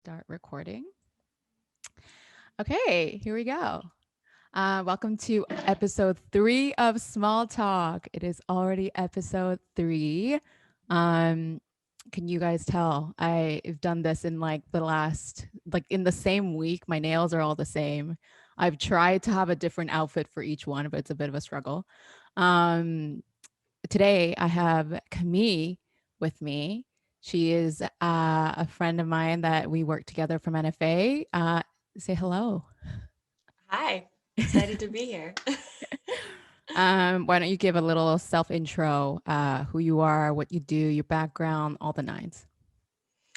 Start recording. Okay, here we go. Welcome to episode 3 of Small Talk. It is already episode 3. Um, can you guys tell? I've done this in like in the same week. My nails are all the same. I've tried to have a different outfit for each one, but it's a bit of a struggle. Um, Today I have Camille with me. She is a friend of mine that we work together from NFA. Say hello. Hi, excited to be here. Why don't you give a little self intro, who you are, what you do, your background, all the nines.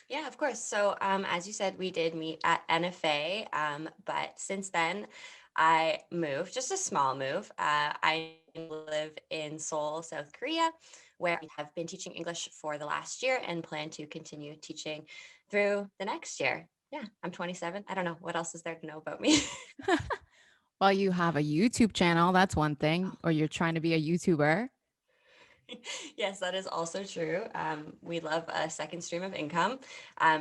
Yeah, of course. So, as you said, we did meet at NFA, but since then, I moved, just a small move. I live in Seoul, South Korea, where I have been teaching English for the last year and plan to continue teaching through the next year. Yeah, I'm 27. I don't know what else is there to know about me. Well, you have a YouTube channel, that's one thing, or you're trying to be a YouTuber. Yes, that is also true. We love a second stream of income.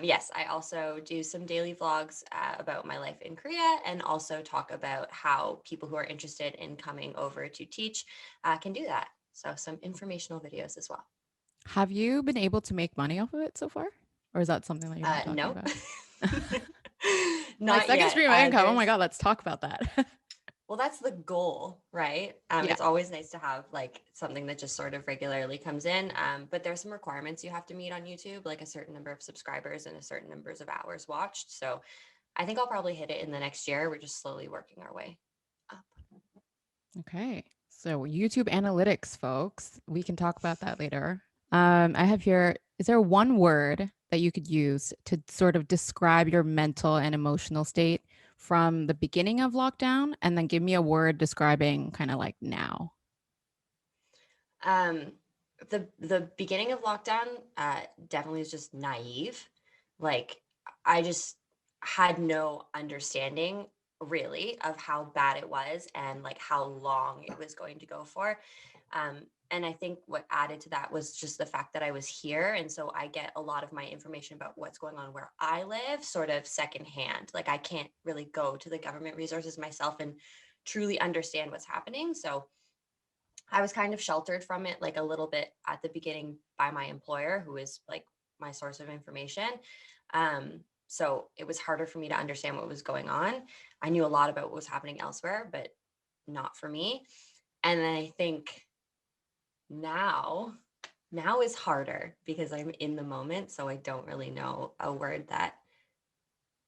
Yes, I also do some daily vlogs about my life in Korea and also talk about how people who are interested in coming over to teach can do that. So, some informational videos as well. Have you been able to make money off of it so far? Or is that something that you're not talking Nope. about? Like Not second yet. stream of income. Oh my There's God, let's talk about that. Well, that's the goal, right? Yeah. It's always nice to have like something that just sort of regularly comes in. But there's some requirements you have to meet on YouTube, like a certain number of subscribers and a certain numbers of hours watched. So I think I'll probably hit it in the next year. We're just slowly working our way up. Okay. So YouTube analytics, folks. We can talk about that later. I have here, is there one word that you could use to sort of describe your mental and emotional state from the beginning of lockdown? And then give me a word describing kind of like now. Um, the beginning of lockdown definitely is just naive. Like I just had no understanding really of how bad it was and like how long it was going to go for. And I think what added to that was just the fact that I was here. And so I get a lot of my information about what's going on where I live sort of secondhand. Like I can't really go to the government resources myself and truly understand what's happening. So I was kind of sheltered from it like a little bit at the beginning by my employer, who is like my source of information. So it was harder for me to understand what was going on. I knew a lot about what was happening elsewhere, but not for me. And then I think now, now is harder because I'm in the moment. So I don't really know a word that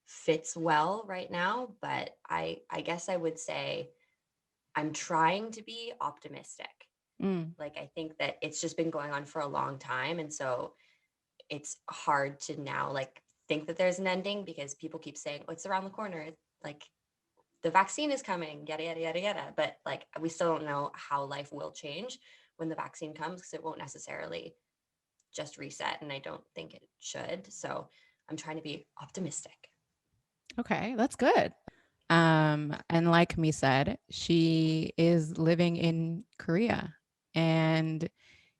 fits well right now. But I guess I would say I'm trying to be optimistic. Mm, Like, I think that it's just been going on for a long time. And so it's hard to now like think that there's an ending because people keep saying, oh, it's around the corner. Like the vaccine is coming, yada, yada, yada, yada. But like, we still don't know how life will change when the vaccine comes because it won't necessarily just reset. And I don't think it should. So I'm trying to be optimistic. okay, that's good. And like me said, she is living in Korea and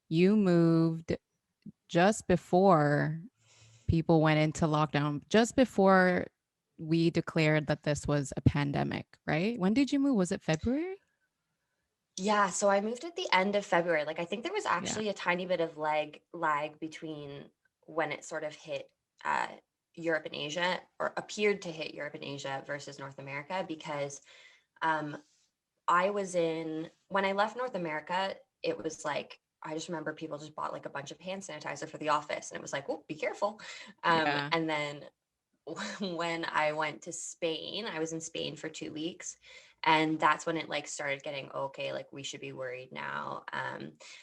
you moved just before people went into lockdown, just before we declared that this was a pandemic, right? When did you move? Was it February? Yeah, so I moved at the end of February. Like I think there was Yeah. actually a tiny bit of lag between when it sort of hit uh, Europe and Asia, or appeared to hit Europe and Asia versus North America, because um, I was in when I left North America, it was like I just remember people just bought like a bunch of hand sanitizer for the office, and it was like, oh, be careful. Yeah. And then when I went to Spain, I was in Spain for 2 weeks. And that's when it like started getting okay, like we should be worried now.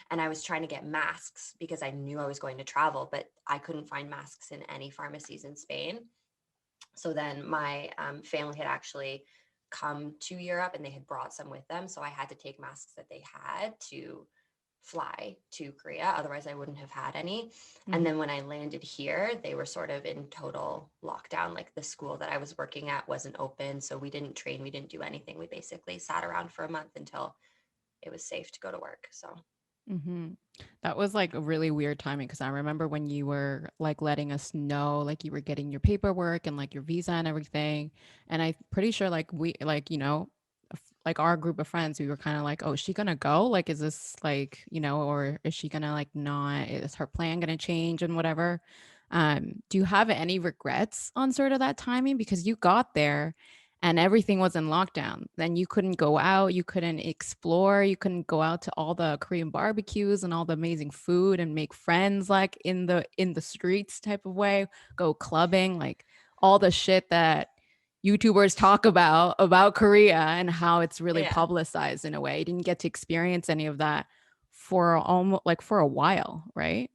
And I was trying to get masks because I knew I was going to travel, but I couldn't find masks in any pharmacies in Spain. So then my family had actually come to Europe and they had brought some with them. So I had to take masks that they had to fly to Korea. Otherwise, I wouldn't have had any. And Mhm. then when I landed here, they were sort of in total lockdown. Like the school that I was working at wasn't open. So we didn't train, we didn't do anything. We basically sat around for a month until it was safe to go to work. So Hmm. That was like a really weird timing because I remember when you were like letting us know, like you were getting your paperwork and like your visa and everything. And I'm pretty sure like we, like, like our group of friends, we were kind of like, oh, is she gonna go? Like, is this like, or is she gonna like not, is her plan gonna change and whatever? Do you have any regrets on sort of that timing? Because you got there and everything was in lockdown. Then you couldn't go out, you couldn't explore, you couldn't go out to all the Korean barbecues and all the amazing food and make friends like in the streets type of way, go clubbing, like all the shit that YouTubers talk about Korea and how it's really Yeah. publicized in a way. You didn't get to experience any of that for almost like for a while, right?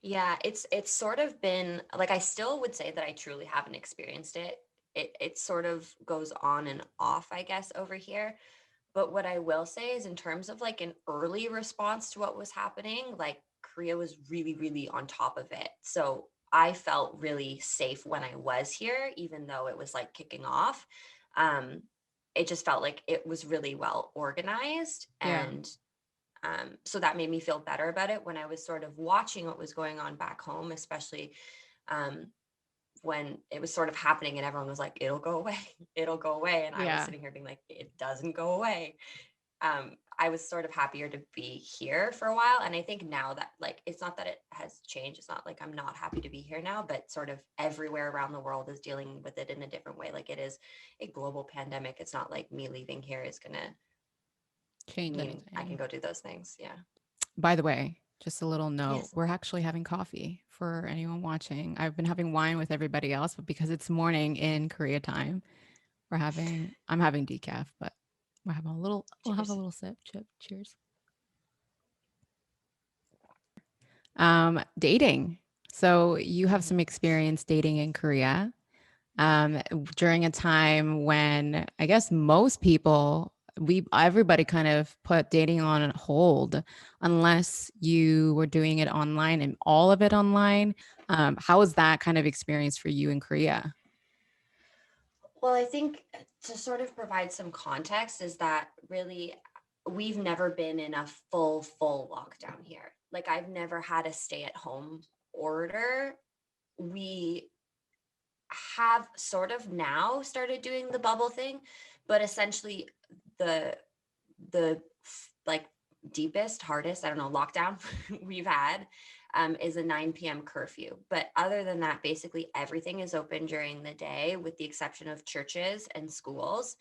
Yeah, it's sort of been like I still would say that I truly haven't experienced it. It sort of goes on and off, I guess, over here. But what I will say is in terms of like an early response to what was happening, like Korea was really, really on top of it. So I felt really safe when I was here, even though it was like kicking off. Um, it just felt like it was really well organized, Yeah. and so that made me feel better about it when I was sort of watching what was going on back home, especially um, when it was sort of happening and everyone was like, it'll go away, it'll go away. And I was Yeah. sitting here being like, it doesn't go away. I was sort of happier to be here for a while. And I think now that like, it's not that it has changed. It's not like I'm not happy to be here now, but sort of everywhere around the world is dealing with it in a different way. Like it is a global pandemic. It's not like me leaving here is going to Change mean I can anything. go do those things. Yeah. By the way, just a little note, Yes. we're actually having coffee for anyone watching. I've been having wine with everybody else, but because it's morning in Korea time, I'm having decaf, but we'll have a Cheers. little sip. Chip. Cheers. Dating. So you have Mhm. some experience dating in Korea, um, during a time when I guess most people, everybody kind of put dating on hold unless you were doing it online and all of it online. How was that kind of experience for you in Korea? Well, I think to sort of provide some context is that really we've never been in a full lockdown here. Like I've never had a stay at home order. We have sort of now started doing the bubble thing, but essentially the the like deepest, hardest, I don't know, lockdown we've had is a 9 p.m. curfew. But other than that, basically everything is open during the day, with the exception of churches and schools.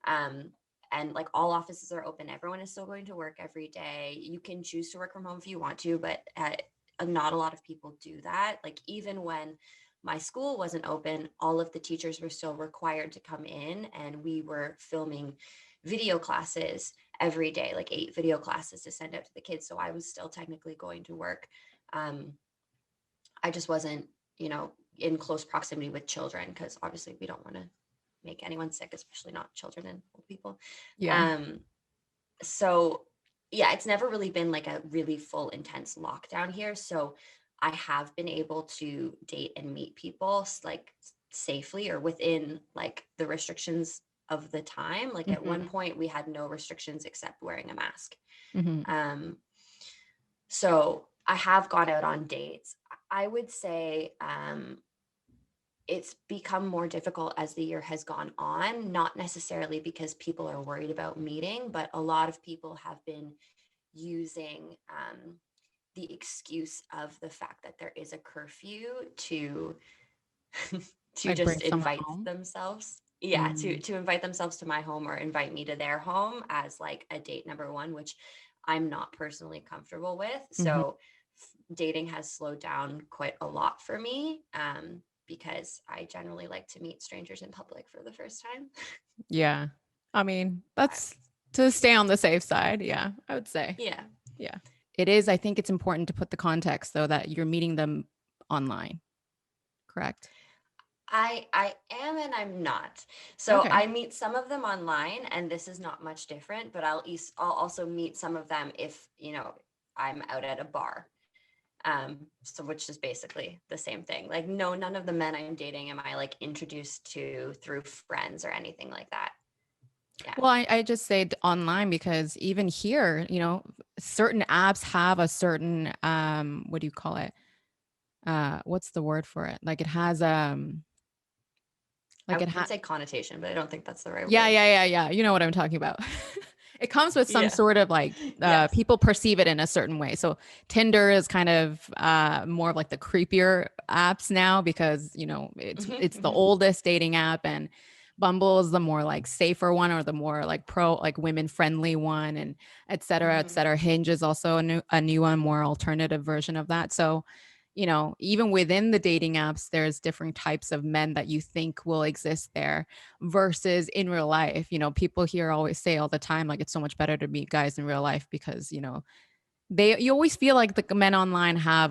Um, and like all offices are open. Everyone is still going to work every day. You can choose to work from home if you want to, but not a lot of people do that. Like even when my school wasn't open, all of the teachers were still required to come in, and we were filming video classes every day, like 8 video classes to send out to the kids. So I was still technically going to work. Um, I just wasn't, in close proximity with children because obviously we don't want to make anyone sick, especially not children and old people. Yeah. Um, so yeah, it's never really been like a really full intense lockdown here. So I have been able to date and meet people like safely or within like the restrictions of the time. Like at one Hmm. point we had no restrictions except wearing a mask. Hmm. Um, so I have gone out on dates. I would say it's become more difficult as the year has gone on, not necessarily because people are worried about meeting, but a lot of people have been using the excuse of the fact that there is a curfew to to Like bring just someone invite home. themselves, yeah, Mm. to invite themselves to my home or invite me to their home as like a date number one, which I'm not personally comfortable with. Hmm. So dating has slowed down quite a lot for me, because I generally like to meet strangers in public for the first time. Yeah. I mean, Uh, that's to stay on the safe side. Yeah, I would say. yeah. Yeah. It is. I think it's important to put the context though that you're meeting them online, correct? I am and I'm not. So Okay. I meet some of them online, and this is not much different. But I'll also meet some of them if I'm out at a bar. So which is basically the same thing. Like no, none of the men I'm dating am I like introduced to through friends or anything like that. Yeah. Well, I just said online because even here, certain apps have a certain what do you call it? What's the word for it? Like it has I like it would ha say connotation, but I don't think that's the right yeah, word. yeah, yeah, yeah. You know what I'm talking about. It comes with some Yeah. sort of like Yes. people perceive it in a certain way. So Tinder is kind of more of like the creepier apps now because it's the oldest dating app, and Bumble is the more like safer one, or the more like pro like women friendly one, and et cetera, et Mhm. cetera. Hinge is also a new one, more alternative version of that. So even within the dating apps, there's different types of men that you think will exist there versus in real life. People here always say all the time, like, it's so much better to meet guys in real life because, you always feel like the men online have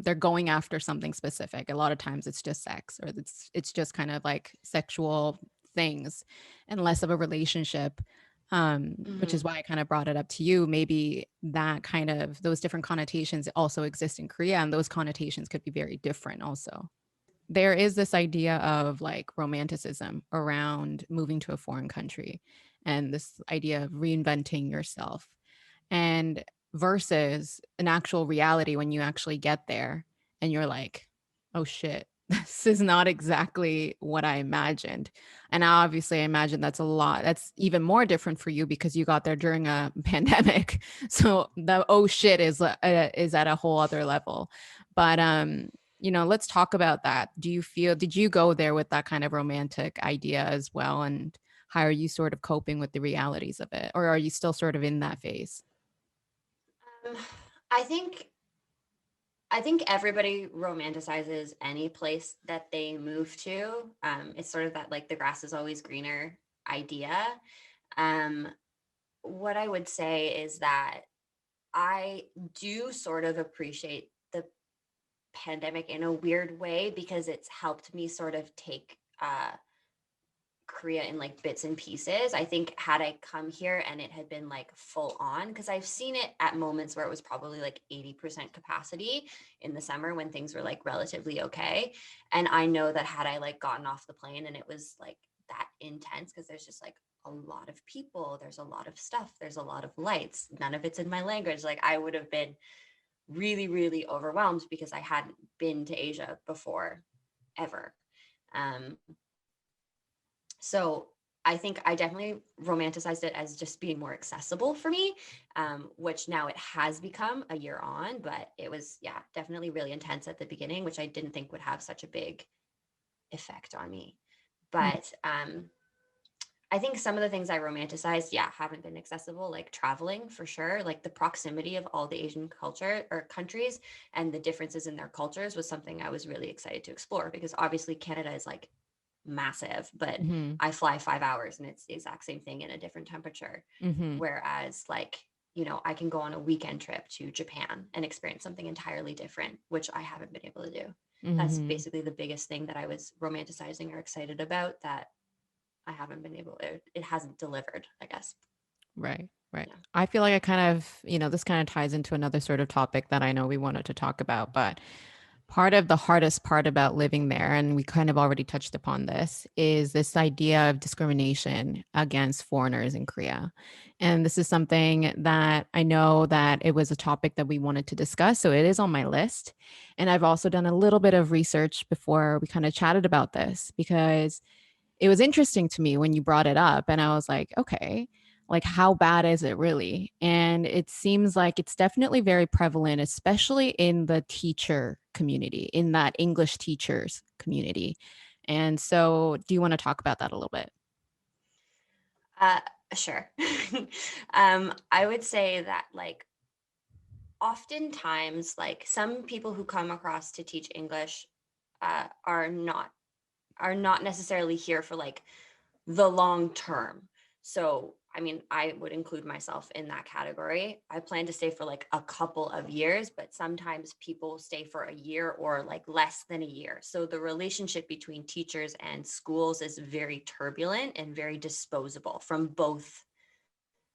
they're going after something specific. A lot of times it's just sex, or it's just kind of like sexual things and less of a relationship. Which is Mhm. why I kind of brought it up to you. Maybe that kind of those different connotations also exist in Korea, and those connotations could be very different also. There is this idea of like romanticism around moving to a foreign country, and this idea of reinventing yourself, and versus an actual reality when you actually get there and you're like, oh shit, this is not exactly what I imagined. And obviously I imagine that's even more different for you because you got there during a pandemic. So the oh shit is at a whole other level. But let's talk about that. Did you go there with that kind of romantic idea as well, and how are you sort of coping with the realities of it, or are you still sort of in that phase? Um, I think I think everybody romanticizes any place that they move to. It's sort of that like the grass is always greener idea. Um, what I would say is that I do sort of appreciate the pandemic in a weird way because it's helped me sort of take Korea in like bits and pieces. I think had I come here and it had been like full on, because I've seen it at moments where it was probably like 80% capacity in the summer when things were like relatively okay. And I know that had I like gotten off the plane and it was like that intense, because there's just like a lot of people, there's a lot of stuff, there's a lot of lights, none of it's in my language. Like I would have been really, really overwhelmed because I hadn't been to Asia before ever. Um, so I think I definitely romanticized it as just being more accessible for me, which now it has become a year on, but it was, yeah, definitely really intense at the beginning, which I didn't think would have such a big effect on me. Mm, But I think some of the things I romanticized, yeah, haven't been accessible, like traveling for sure. Like the proximity of all the Asian culture or countries and the differences in their cultures was something I was really excited to explore because obviously Canada is like massive, but mhm, I fly 5 hours and it's the exact same thing in a different temperature. mhm, Whereas, like, I can go on a weekend trip to Japan and experience something entirely different, which I haven't been able to do. That's mhm. basically the biggest thing that I was romanticizing or excited about that I haven't been able, it hasn't delivered, I guess. Right, right. Yeah. I feel like I kind of, this kind of ties into another sort of topic that I know we wanted to talk about, but part of the hardest part about living there, and we kind of already touched upon this, is this idea of discrimination against foreigners in Korea. And this is something that I know that it was a topic that we wanted to discuss. So it is on my list. And I've also done a little bit of research before we kind of chatted about this because it was interesting to me when you brought it up. And I was like, okay, like how bad is it really? And it seems like it's definitely very prevalent, especially in the teacher community, in that English teachers community. And so, do you want to talk about that a little bit? Uh, sure. I would say that, like, oftentimes, like, some people who come across to teach English are not necessarily here for like the long term. So, I mean, I would include myself in that category. I plan to stay for like a couple of years, but sometimes people stay for a year or like less than a year. So the relationship between teachers and schools is very turbulent and very disposable from both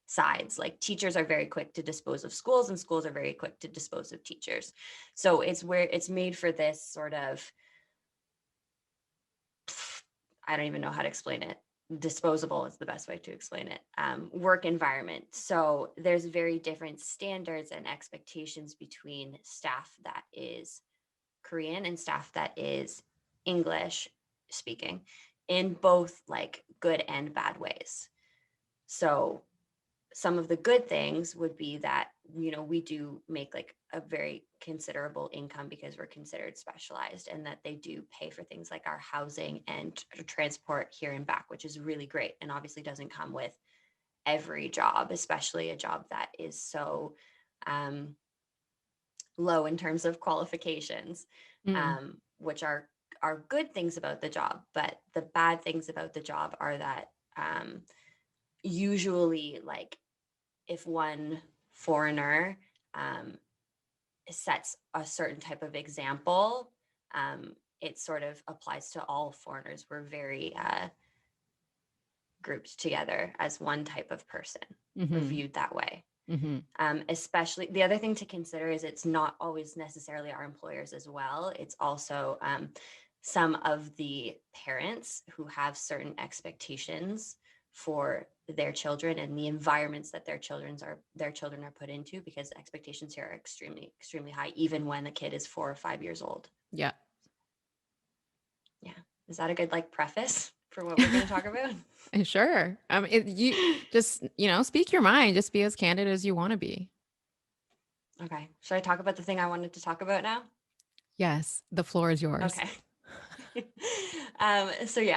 sides. Like teachers are very quick to dispose of schools and schools are very quick to dispose of teachers. So it's where it's made for this sort of, I don't even know how to explain it. disposable is the best way to explain it, work environment. So there's very different standards and expectations between staff that is Korean and staff that is English speaking, in both like good and bad ways. So some of the good things would be that, we do make like a very considerable income because we're considered specialized, and that they do pay for things like our housing and transport here and back, which is really great. And obviously doesn't come with every job, especially a job that is so low in terms of qualifications, Mm. which are good things about the job. But the bad things about the job are that usually, like, if one foreigner sets a certain type of example, it sort of applies to all foreigners. We're very grouped together as one type of person. We're Mm-hmm. viewed that way. Mm-hmm. Especially, the other thing to consider is it's not always necessarily our employers as well. It's also some of the parents who have certain expectations for their children and the environments that their children are put into, because expectations here are extremely high, even when the kid is 4 or 5 years old. Yeah. Yeah. Is that a good like preface for what we're going to talk about? Sure. You just, speak your mind. Just be as candid as you want to be. Okay. Should I talk about the thing I wanted to talk about now? Yes, the floor is yours. Okay.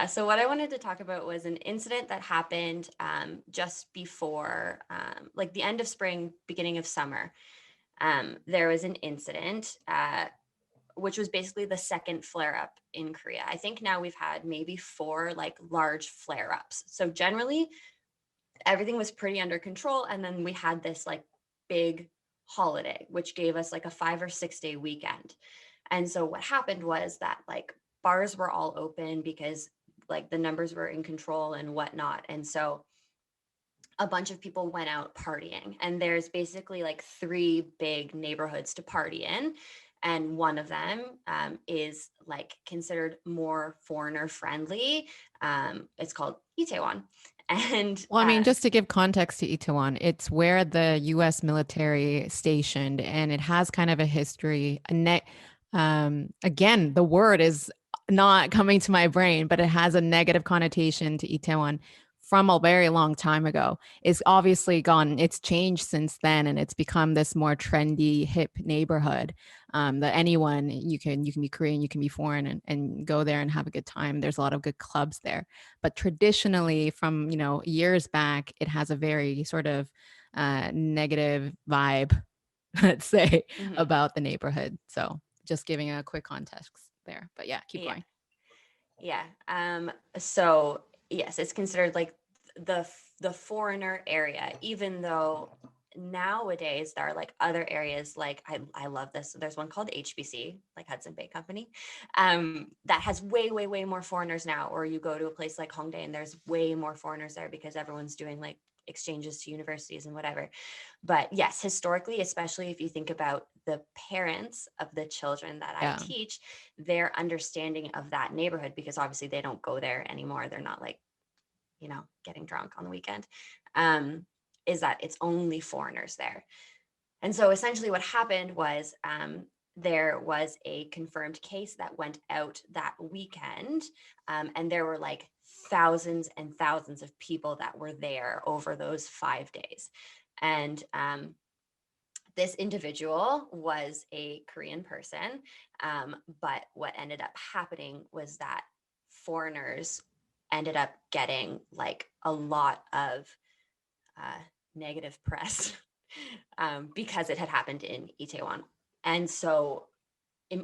So what I wanted to talk about was an incident that happened just before, like the end of spring, beginning of summer. There was an incident, which was basically the second flare up in Korea. I think now we've had maybe 4 like large flare ups. So generally, everything was pretty under control. And then we had this like big holiday, which gave us like a 5 or 6 day weekend. And so what happened was that like bars were all open because like the numbers were in control and whatnot. And so a bunch of people went out partying. And there's basically like 3 big neighborhoods to party in. And one of them is like considered more foreigner friendly. It's called Itaewon. And Well, I mean, just to give context to Itaewon, it's where the U.S. military stationed, and it has kind of a history. Again, the word is not coming to my brain, but it has a negative connotation to Itaewon from a very long time ago. It's obviously gone. It's changed since then, and it's become this more trendy, hip neighborhood. That anyone you can be Korean, you can be foreign, and go there and have a good time. There's a lot of good clubs there. But traditionally, from years back, it has a very sort of negative vibe, let's say, mhm, about the neighborhood. So just giving a quick context there. But yeah, keep yeah, going. yeah. So yes, it's considered like the foreigner area, even though nowadays there are like other areas like I love this. There's one called HBC, like Hudson Bay Company, that has way more foreigners now. Or you go to a place like Hongdae and there's way more foreigners there because everyone's doing like exchanges to universities and whatever. But yes, historically, especially if you think about the parents of the children that I Yeah. teach, their understanding of that neighborhood, because obviously they don't go there anymore. They're not like, getting drunk on the weekend, is that it's only foreigners there. And so essentially what happened was there was a confirmed case that went out that weekend. And there were like thousands and thousands of people that were there over those 5 days. And this individual was a Korean person. But what ended up happening was that foreigners ended up getting like a lot of negative press because it had happened in Itaewon. And so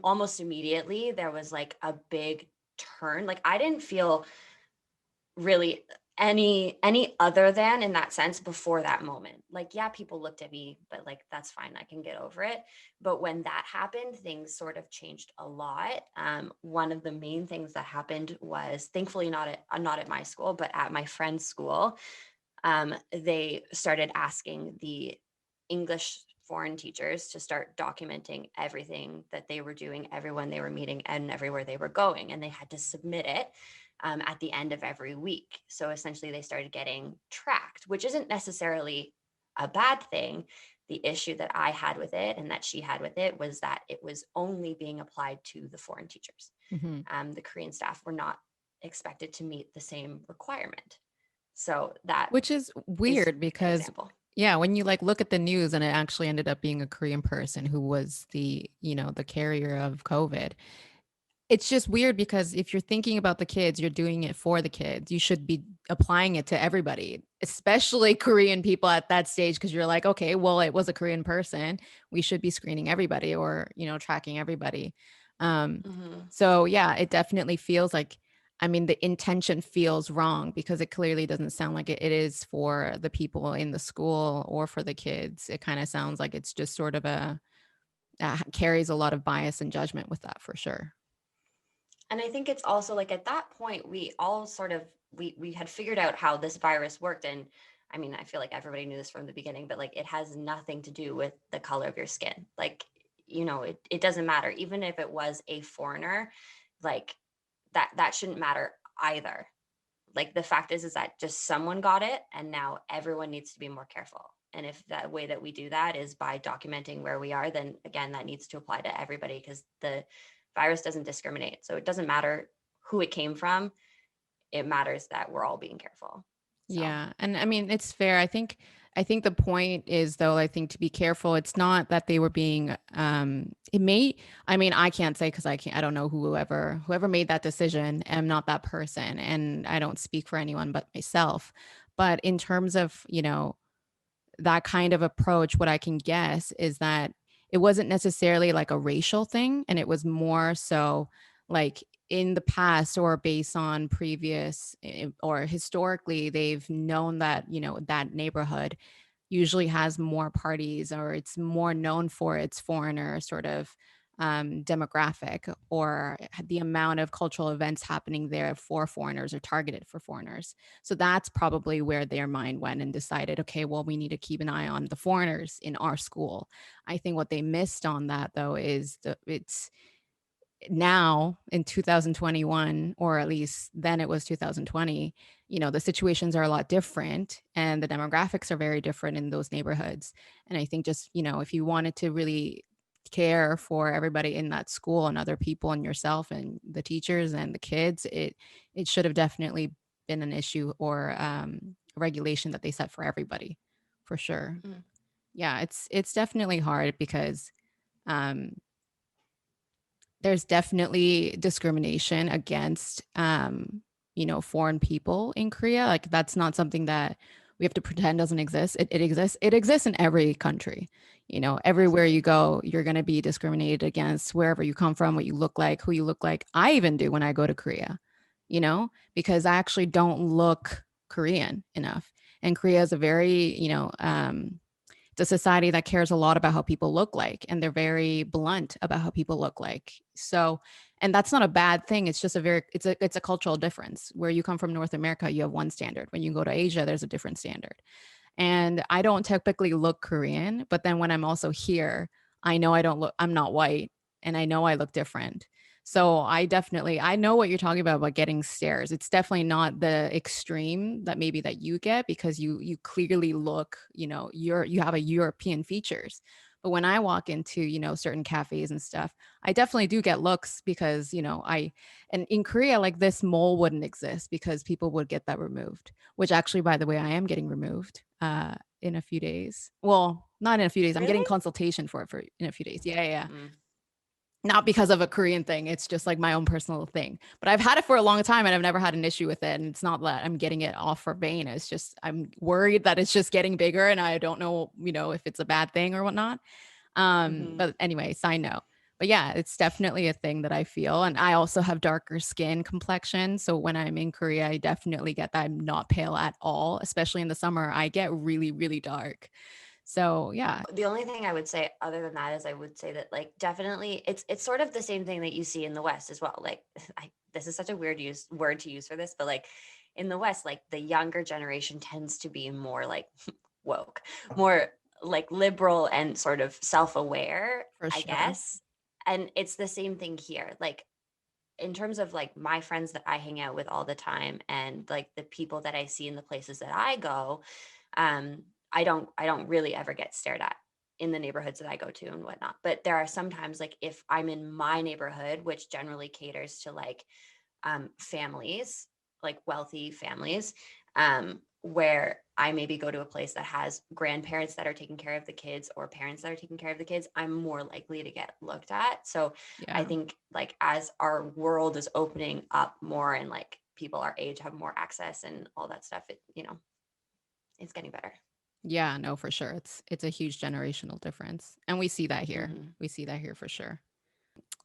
almost immediately there was like a big turn. Like I didn't feel really any other than in that sense before that moment. Like, yeah, people looked at me, but like that's fine, I can get over it. But when that happened, things sort of changed a lot. One of the main things that happened was, thankfully not at my school, but at my friend's school, they started asking the English foreign teachers to start documenting everything that they were doing, everyone they were meeting, and everywhere they were going. And they had to submit it at the end of every week. So essentially, they started getting tracked, which isn't necessarily a bad thing. The issue that I had with it and that she had with it was that it was only being applied to the foreign teachers. Mm-hmm. The Korean staff were not expected to meet the same requirement. So that Which is is weird an because, example. yeah, when you like look at the news and it actually ended up being a Korean person who was the, the carrier of COVID. It's just weird because if you're thinking about the kids, you're doing it for the kids. You should be applying it to everybody, especially Korean people at that stage, because you're like, okay, well, it was a Korean person. We should be screening everybody or, tracking everybody. Um, Mm-hmm. so yeah, it definitely feels like, I mean, the intention feels wrong because it clearly doesn't sound like it is for the people in the school or for the kids. It kind of sounds like it's just sort of carries a lot of bias and judgment with that for sure. And I think it's also like at that point, we all sort of we had figured out how this virus worked. And I mean, I feel like everybody knew this from the beginning, but like it has nothing to do with the color of your skin. Like, it doesn't matter. Even if it was a foreigner, like that shouldn't matter either. Like the fact is that just someone got it and now everyone needs to be more careful. And if that way that we do that is by documenting where we are, then again, that needs to apply to everybody because the virus doesn't discriminate. So it doesn't matter who it came from. It matters that we're all being careful. So, Yeah. And I mean, it's fair. I think the point is though, I think to be careful, it's not that they were being it may I mean, I can't say because I don't know whoever made that decision. I'm not that person and I don't speak for anyone but myself. But in terms of, that kind of approach, what I can guess is that it wasn't necessarily like a racial thing. And it was more so like in the past or based on previous or historically, they've known that, that neighborhood usually has more parties or it's more known for its foreigner sort of demographic or the amount of cultural events happening there for foreigners or targeted for foreigners. So that's probably where their mind went and decided, okay, well, we need to keep an eye on the foreigners in our school. I think what they missed on that though is it's now in 2021, or at least then it was 2020, the situations are a lot different and the demographics are very different in those neighborhoods. And I think just, if you wanted to really care for everybody in that school and other people and yourself and the teachers and the kids, it should have definitely been an issue or regulation that they set for everybody for sure. mm, Yeah, it's definitely hard because um there's definitely discrimination against foreign people in Korea. Like that's not something that we have to pretend doesn't exist. It exists. It exists in every country. Everywhere you absolutely. go, you're going to be discriminated against wherever you come from, what you look like, who you look like. I even do when I go to Korea, because I actually don't look Korean enough. And Korea is a very, it's a society that cares a lot about how people look like and they're very blunt about how people look like. So, and that's not a bad thing. It's just it's a cultural difference. Where you come from, North America, you have one standard. When you go to Asia, there's a different standard. And I don't typically look Korean, but then when I'm also here, I know I'm not white and I know I look different. So I know what you're talking about getting stares. It's definitely not the extreme that maybe that you get because you clearly look, you have a European features. But when I walk into, certain cafes and stuff, I definitely do get looks because, and in Korea, like this mole wouldn't exist because people would get that removed, which actually, by the way, I am getting removed in a few days. Well, not in a few days. I'm getting Really? consultation for it in a few days. Yeah, yeah, yeah. Mm. Not because of a Korean thing. It's just like my own personal thing. But I've had it for a long time and I've never had an issue with it. And it's not that I'm getting it off for vain. It's just I'm worried that it's just getting bigger and I don't know, if it's a bad thing or whatnot. Hmm. But anyway, side note. But yeah, it's definitely a thing that I feel. And I also have darker skin complexion. So when I'm in Korea, I definitely get that I'm not pale at all, especially in the summer. I get really, really dark. So yeah. The only thing I would say other than that is I would say that like definitely it's sort of the same thing that you see in the West as well. Like this is such a weird word to use for this, but like in the West, like the younger generation tends to be more like woke, more like liberal and sort of self-aware, For I sure. guess. And it's the same thing here. Like in terms of like my friends that I hang out with all the time and like the people that I see in the places that I go, um, I don't really ever get stared at in the neighborhoods that I go to and whatnot. But there are sometimes like if I'm in my neighborhood, which generally caters to like families, like wealthy families, where I maybe go to a place that has grandparents that are taking care of the kids or parents that are taking care of the kids, I'm more likely to get looked at. So I Yeah. think like as our world is opening up more and like people our age have more access and all that stuff, it's getting better. Yeah, no, for sure. It's a huge generational difference. And we see that here. Mm-hmm. We see that here for sure.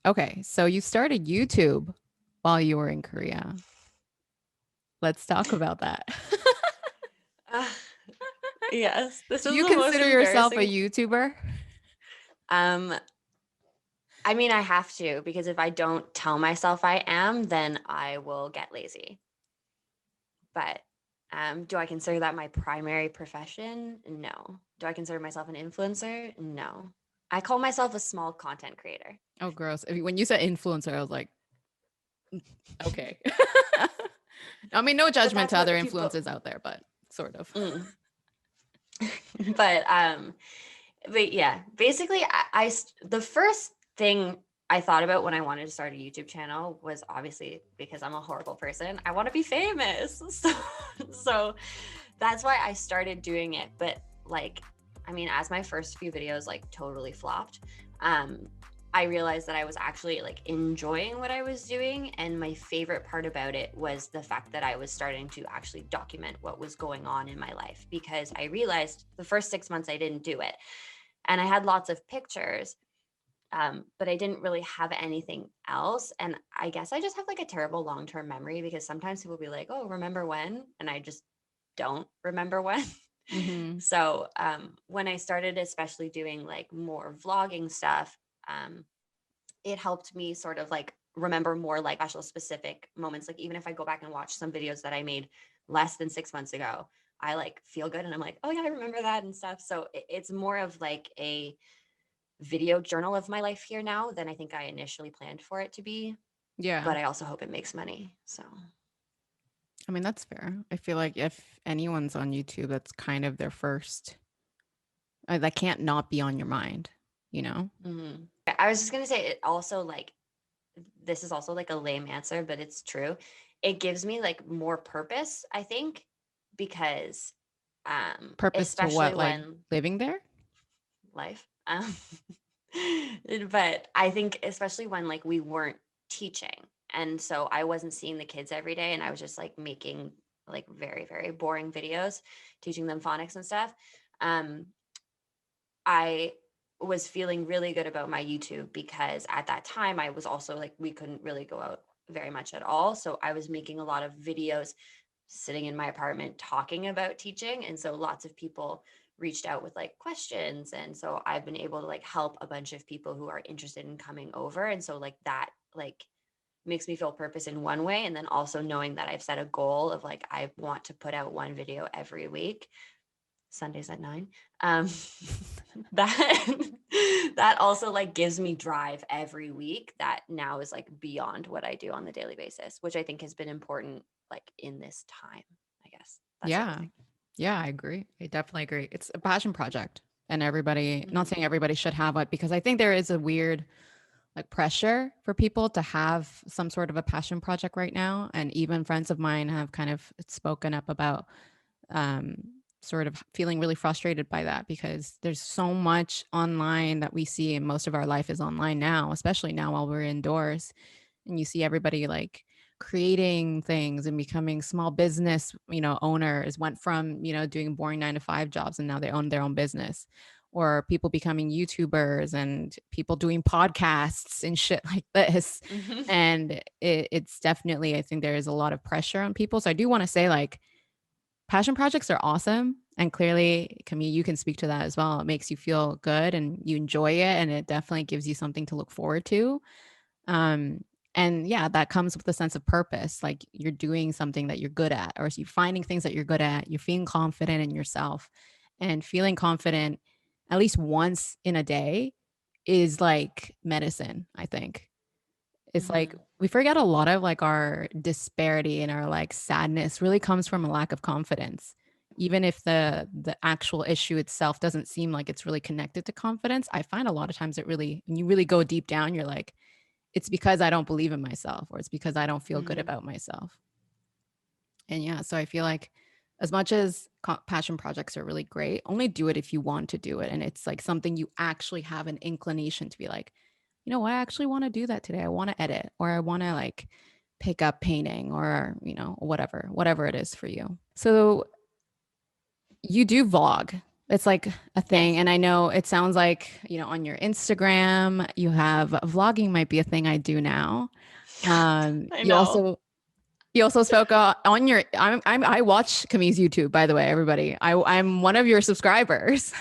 Okay, so you started YouTube while you were in Korea. Let's talk about that. Uh, yes, this Do is you the most consider yourself a embarrassing. YouTuber? Um, I mean, I have to because if I don't tell myself I am, then I will get lazy. But do I consider that my primary profession? No. Do I consider myself an influencer? No. I call myself a small content creator. Oh, gross. When you said influencer, I was like, okay. I mean, no But judgment that's to other what people. influences out there, but sort of. Mm. but but yeah, basically, the first thing I thought about when I wanted to start a YouTube channel was obviously because I'm a horrible person. I want to be famous, so that's why I started doing it. But like, I mean, as my first few videos like totally flopped, um, I realized that I was actually like enjoying what I was doing. And my favorite part about it was the fact that I was starting to actually document what was going on in my life because I realized the first 6 months I didn't do it. And I had lots of pictures, but I didn't really have anything else. And I guess I just have like a terrible long term memory because sometimes people be like, oh, remember when? And I just don't remember when. Hmm. So when I started, especially doing like more vlogging stuff, it helped me sort of like remember more like special specific moments. Like even if I go back and watch some videos that I made less than 6 months ago, I like feel good and I'm like, oh yeah, I remember that and stuff. So it's more of like a video journal of my life here now than I think I initially planned for it to be. Yeah. But I also hope it makes money. So I mean, that's fair. I feel like if anyone's on YouTube, that's kind of their first, that can't not be on your mind, you know? mhm. I was just gonna say it also like this is also like a lame answer, but it's true. It gives me like more purpose, I think, because Purpose to especially what? Like when living there? life. But I think especially when like we weren't teaching. And so I wasn't seeing the kids every day and I was just like making like very, very boring videos, teaching them phonics and stuff. Um, I was feeling really good about my YouTube because at that time I was also like, we couldn't really go out very much at all. So I was making a lot of videos sitting in my apartment talking about teaching. And so lots of people reached out with like questions. And so I've been able to like help a bunch of people who are interested in coming over. And so like that, like, makes me feel purpose in one way. And then also knowing that I've set a goal of like, I want to put out one video every week Sundays at 9. That that also like gives me drive every week that now is like beyond what I do on the daily basis, which I think has been important like in this time, I guess. That's the other Yeah. thing. Yeah, I agree. I definitely agree. It's a passion project. And everybody, not Mhm. saying everybody should have it, because I think there is a weird like pressure for people to have some sort of a passion project right now. And even friends of mine have kind of spoken up about um, sort of feeling really frustrated by that because there's so much online that we see, and most of our life is online now, especially now while we're indoors. And you see everybody like creating things and becoming small business, owners, went from, doing boring 9 to 5 jobs and now they own their own business, or people becoming YouTubers and people doing podcasts and shit like this. Mhm. And it's definitely, I think there is a lot of pressure on people. So I do want to say, like, passion projects are awesome. And clearly, Camille, you can speak to that as well. It makes you feel good and you enjoy it. And it definitely gives you something to look forward to. Um, and yeah, that comes with a sense of purpose. Like you're doing something that you're good at, or you're finding things that you're good at. You're feeling confident in yourself, and feeling confident at least once in a day is like medicine, I think. It's like Mhm. we forget a lot of like our disparity and our like sadness really comes from a lack of confidence. Even if the actual issue itself doesn't seem like it's really connected to confidence, I find a lot of times it really, when you really go deep down, you're like, it's because I don't believe in myself, or it's because I don't feel good Mhm. about myself. And yeah, so I feel like as much as passion projects are really great, only do it if you want to do it. And it's like something you actually have an inclination to be like, you know what, I actually want to do that today. I want to edit, or I want to like pick up painting, or, you know, whatever it is for you. So you do vlog. It's like a thing. Yes. And I know it sounds like, you know, on your Instagram, you have vlogging might be a thing I do now. I You know. also spoke on your. I watch Camille's YouTube, by the way, everybody. I'm one of your subscribers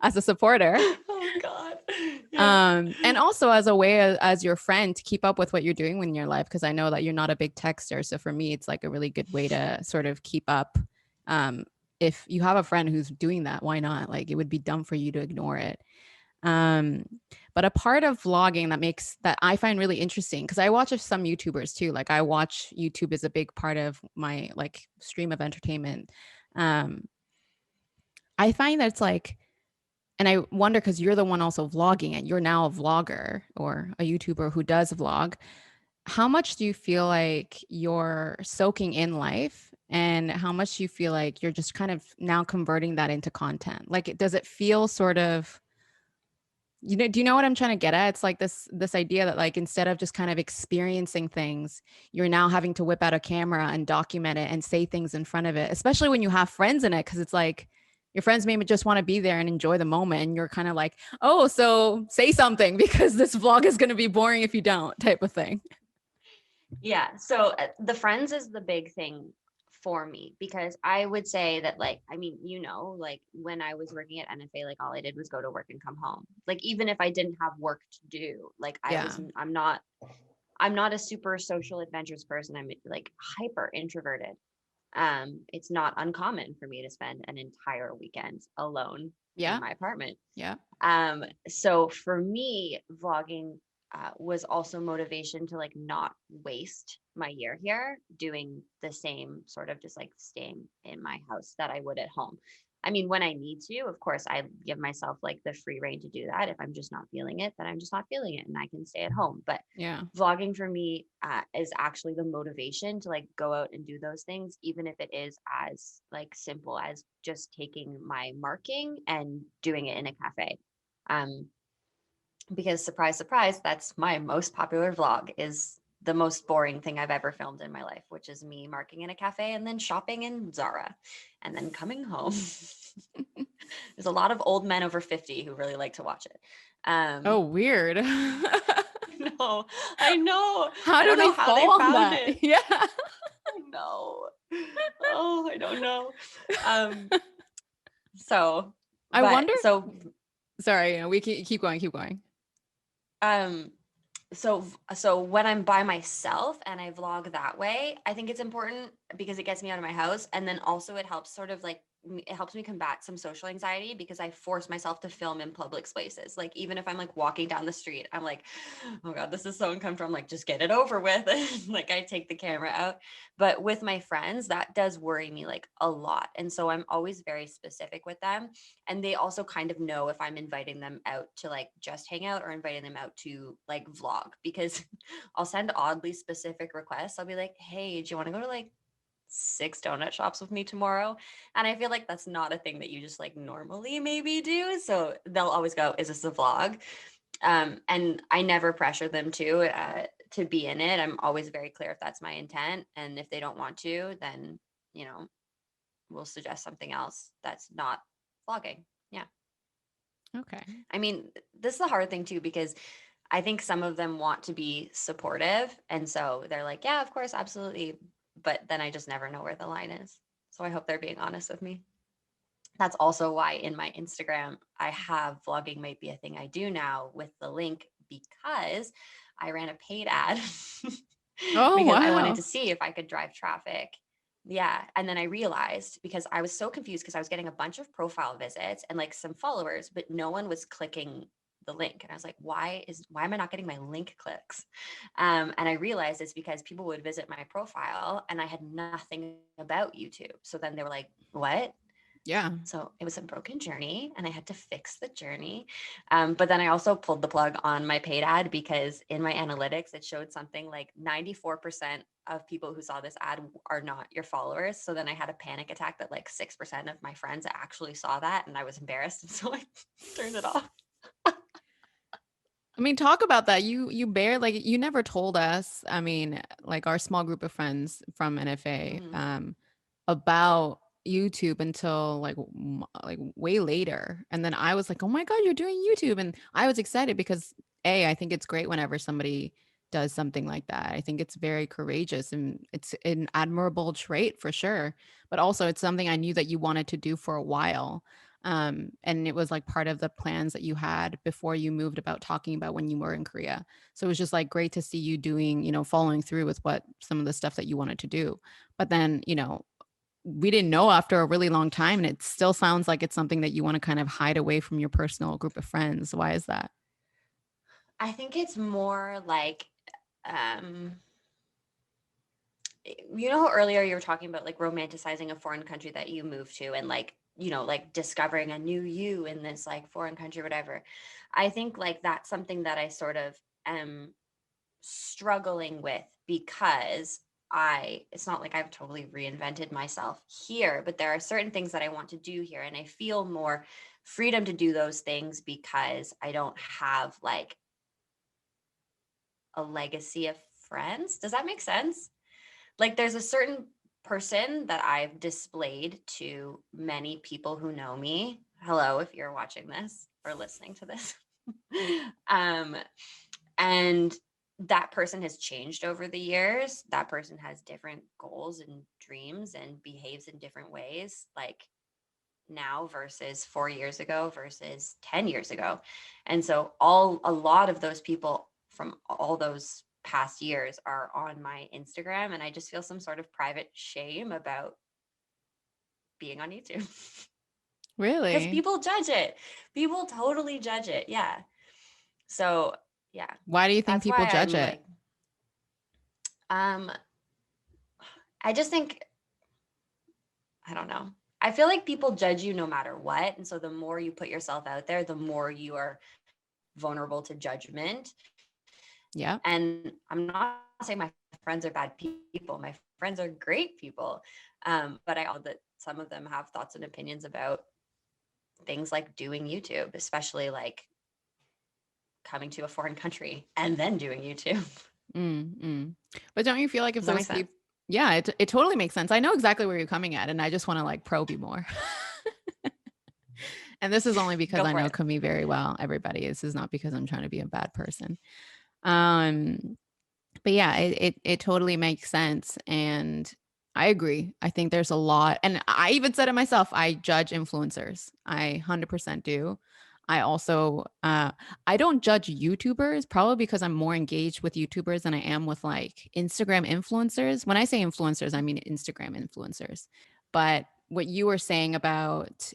as a supporter, Oh God. Yeah. and also as a way as your friend to keep up with what you're doing in your life, because I know that you're not a big texter. So for me, it's like a really good way to sort of keep up. Um, if you have a friend who's doing that, why not? Like it would be dumb for you to ignore it. Um, but a part of vlogging that I find really interesting, because I watch some YouTubers too. Like I watch YouTube as a big part of my like stream of entertainment. Um, I find that it's like, and I wonder because you're the one also vlogging it. You're now a vlogger or a YouTuber who does vlog. How much do you feel like you're soaking in life, and how much do you feel like you're just kind of now converting that into content? Like, does it feel sort of, you know, do you know what I'm trying to get at? It's like this idea that like instead of just kind of experiencing things, you're now having to whip out a camera and document it and say things in front of it, especially when you have friends in it, because it's like your friends maybe just want to be there and enjoy the moment, and you're kind of like, oh, so say something because this vlog is going to be boring if you don't, type of thing. Yeah. So the friends is the big thing for me because I would say that, like, I mean, like when I was working at NFA, like all I did was go to work and come home. Like even if I didn't have work to do, like Yeah. I'm not a super social adventurous person. I'm like hyper introverted. It's not uncommon for me to spend an entire weekend alone in Yeah. my apartment. Yeah. So for me, vlogging was also motivation to like not waste my year here doing the same sort of just like staying in my house that I would at home. I mean, when I need to, of course, I give myself like the free reign to do that. If I'm just not feeling it, then I'm just not feeling it and I can stay at home. But Yeah. vlogging for me is actually the motivation to like go out and do those things, even if it is as like simple as just taking my marking and doing it in a cafe. Um, because surprise, surprise, that's my most popular vlog is the most boring thing I've ever filmed in my life, which is me marking in a cafe and then shopping in Zara and then coming home. There's a lot of old men over 50 who really like to watch it. Oh, Um, weird. no, I know. How I do don't know they how they fall on found that? it. Yeah. I know. Oh, I don't know. Um, so, I wonder. Sorry, you know, we keep going, keep going. um, so when I'm by myself and I vlog that way, I think it's important because it gets me out of my house, and then also it helps sort of like it helps me combat some social anxiety because I force myself to film in public spaces. Like even if I'm like walking down the street, I'm like, oh God, this is so uncomfortable. I'm like, just get it over with. Like I take the camera out. But with my friends, that does worry me like a lot. And so I'm always very specific with them. And they also kind of know if I'm inviting them out to like just hang out or inviting them out to like vlog because I'll send oddly specific requests. I'll be like, hey, do you want to go to like 6 donut shops with me tomorrow? And I feel like that's not a thing that you just like normally maybe do. So they'll always go, is this a vlog? And I never pressure them to be in it. I'm always very clear if that's my intent. And if they don't want to, then, you know, we'll suggest something else that's not vlogging. Yeah. Okay. I mean, this is the hard thing too, because I think some of them want to be supportive. And so they're like, yeah, of course, absolutely. But then I just never know where the line is. So I hope they're being honest with me. That's also why in my Instagram, I have vlogging might be a thing I do now with the link because I ran a paid ad Oh, because I wanted wow. to see if I could drive traffic. Yeah. And then I realized because I was so confused because I was getting a bunch of profile visits and like some followers, but no one was clicking the link. And I was like, why am I not getting my link clicks? And I realized it's because people would visit my profile and I had nothing about YouTube. So then they were like, what? Yeah. So it was a broken journey and I had to fix the journey. But then I also pulled the plug on my paid ad because in my analytics, it showed something like 94% of people who saw this ad are not your followers. So then I had a panic attack that like 6% of my friends actually saw that and I was embarrassed. And so I turned it off. I mean, talk about that. Like you never told us, I mean, like our small group of friends from NFA, Mm-hmm. about YouTube until like way later. And then I was like, "Oh my God, you're doing YouTube." And I was excited because I think it's great whenever somebody does something like that. I think it's very courageous and it's an admirable trait for sure. But also it's something I knew that you wanted to do for a while. And it was like part of the plans that you had before you moved about talking about when you were in Korea. So it was just like great to see you doing, following through with what some of the stuff that you wanted to do. But then, we didn't know after a really long time, and it still sounds like it's something that you want to kind of hide away from your personal group of friends. Why is that? I think it's more like, how earlier you were talking about like romanticizing a foreign country that you moved to and like, like discovering a new you in this like foreign country, whatever. I think like that's something that I sort of am struggling with because it's not like I've totally reinvented myself here, but there are certain things that I want to do here. And I feel more freedom to do those things because I don't have like a legacy of friends. Does that make sense? Like there's a certain person that I've displayed to many people who know me. Hello, if you're watching this or listening to this. um, and that person has changed over the years. That person has different goals and dreams and behaves in different ways, like now versus 4 years ago versus 10 years ago. And so a lot of those people from all those past years are on my Instagram, and I just feel some sort of private shame about being on YouTube. Because Really? people judge it. People totally judge it. Yeah. So yeah, Why do you think that's people why judge I'm it? like, um, I just think, I don't know. I feel like people judge you no matter what. And so the more you put yourself out there, the more you are vulnerable to judgment. Yeah. And I'm not saying my friends are bad people. My friends are great people. But I know that some of them have thoughts and opinions about things like doing YouTube, especially like coming to a foreign country and then doing YouTube. Mm. But don't you feel like if Does that those make sense? people, yeah, it totally makes sense. I know exactly where you're coming at, and I just want to like probe you more. And this is only because Go I for know it. Camille very well. Everybody, this is not because I'm trying to be a bad person. Um, but yeah, it totally makes sense. And I agree. I think there's a lot. And I even said it myself, I judge influencers. I 100% do. I also I don't judge YouTubers probably because I'm more engaged with YouTubers than I am with like Instagram influencers. When I say influencers, I mean Instagram influencers. But what you were saying about,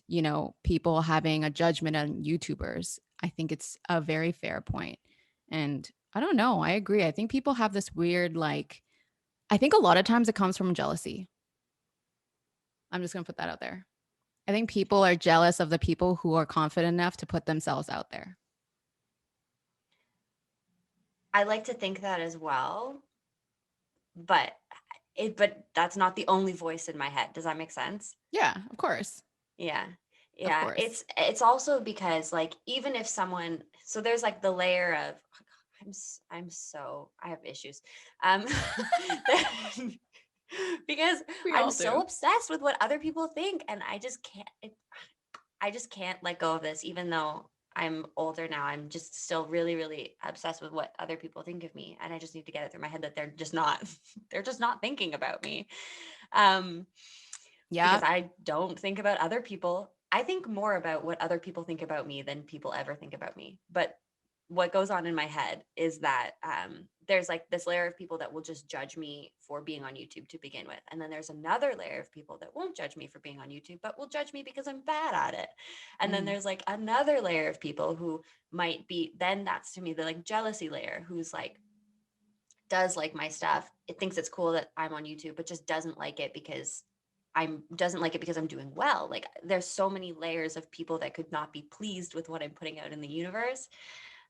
people having a judgment on YouTubers, I think it's a very fair point. And I don't know. I agree. I think people have this weird, like, I think a lot of times it comes from jealousy. I'm just going to put that out there. I think people are jealous of the people who are confident enough to put themselves out there. I like to think that as well, but but that's not the only voice in my head. Does that make sense? Yeah, of course. Yeah. Of Yeah. course. It's also because like even if someone, so there's like the layer of, I have issues. Um because We I'm all so do. obsessed with what other people think, and I just can't let go of this. Even though I'm older now, I'm just still really really obsessed with what other people think of me, and I just need to get it through my head that they're just not they're just not thinking about me. Um because Yeah. I don't think about other people. I think more about what other people think about me than people ever think about me. But what goes on in my head is that there's like this layer of people that will just judge me for being on YouTube to begin with. And then there's another layer of people that won't judge me for being on YouTube, but will judge me because I'm bad at it. And then Mm. there's like another layer of people who might be, then that's to me the like jealousy layer, who's like, does like my stuff. It thinks it's cool that I'm on YouTube, but just doesn't like it because I'm doing well. Like there's so many layers of people that could not be pleased with what I'm putting out in the universe.